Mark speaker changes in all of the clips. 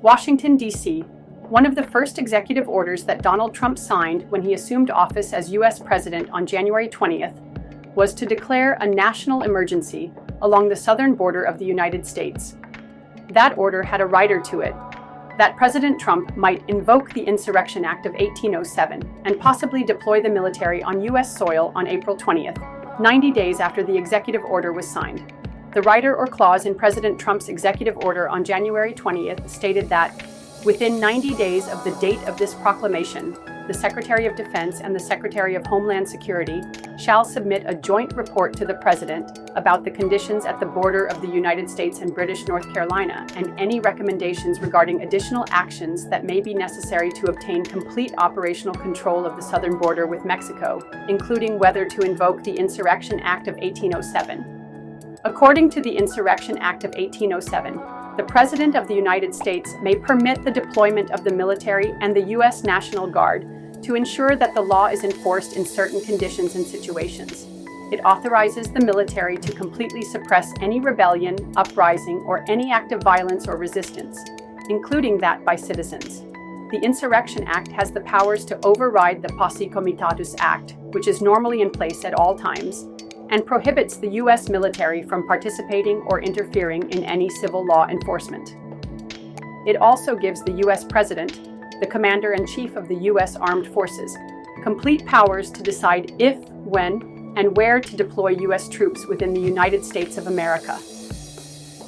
Speaker 1: Washington, D.C. One of the first executive orders that Donald Trump signed when he assumed office as U.S. President on January 20th was to declare a national emergency along the southern border of the United States. That order had a rider to it, that President Trump might invoke the Insurrection Act of 1807 and possibly deploy the military on U.S. soil on April 20th, 90 days after the executive order was signed. The rider or clause in President Trump's executive order on January 20th stated that, within 90 days of the date of this proclamation, the Secretary of Defense and the Secretary of Homeland Security shall submit a joint report to the President about the conditions at the border of the United States and British North Carolina and any recommendations regarding additional actions that may be necessary to obtain complete operational control of the southern border with Mexico, including whether to invoke the Insurrection Act of 1807. According to the Insurrection Act of 1807, the President of the United States may permit the deployment of the military and the U.S. National Guard to ensure that the law is enforced in certain conditions and situations. It authorizes the military to completely suppress any rebellion, uprising, or any act of violence or resistance, including that by citizens. The Insurrection Act has the powers to override the Posse Comitatus Act, which is normally in place at all times, and prohibits the U.S. military from participating or interfering in any civil law enforcement. It also gives the U.S. President, the Commander-in-Chief of the U.S. Armed Forces, complete powers to decide if, when, and where to deploy U.S. troops within the United States of America.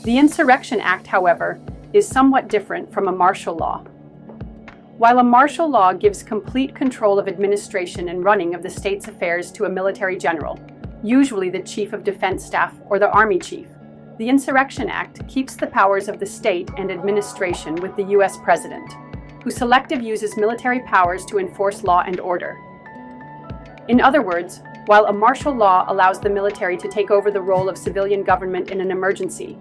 Speaker 1: The Insurrection Act, however, is somewhat different from a martial law. While a martial law gives complete control of administration and running of the state's affairs to a military general, usually the Chief of Defense Staff or the Army Chief, the Insurrection Act keeps the powers of the state and administration with the U.S. President, who selectively uses military powers to enforce law and order. In other words, while a martial law allows the military to take over the role of civilian government in an emergency,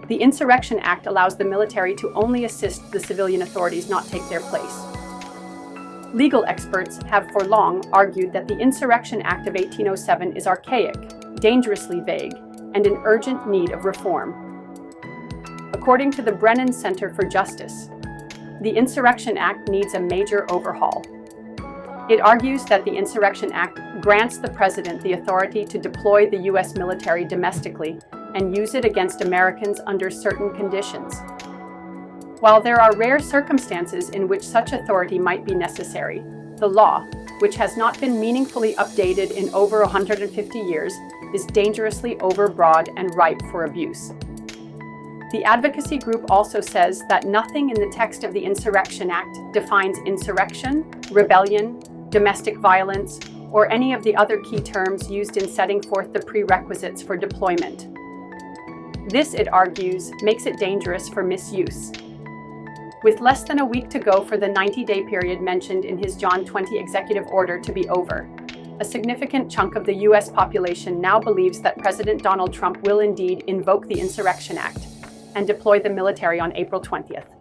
Speaker 1: the Insurrection Act allows the military to only assist the civilian authorities, not take their place. Legal experts have for long argued that the Insurrection Act of 1807 is archaic, dangerously vague, and in urgent need of reform. According to the Brennan Center for Justice, the Insurrection Act needs a major overhaul. It argues that the Insurrection Act grants the President the authority to deploy the U.S. military domestically and use it against Americans under certain conditions. While there are rare circumstances in which such authority might be necessary, the law, which has not been meaningfully updated in over 150 years, is dangerously overbroad and ripe for abuse. The advocacy group also says that nothing in the text of the Insurrection Act defines insurrection, rebellion, domestic violence, or any of the other key terms used in setting forth the prerequisites for deployment. This, it argues, makes it dangerous for misuse. With less than a week to go for the 90-day period mentioned in his John 20 executive order to be over, a significant chunk of the U.S. population now believes that President Donald Trump will indeed invoke the Insurrection Act and deploy the military on April 20th.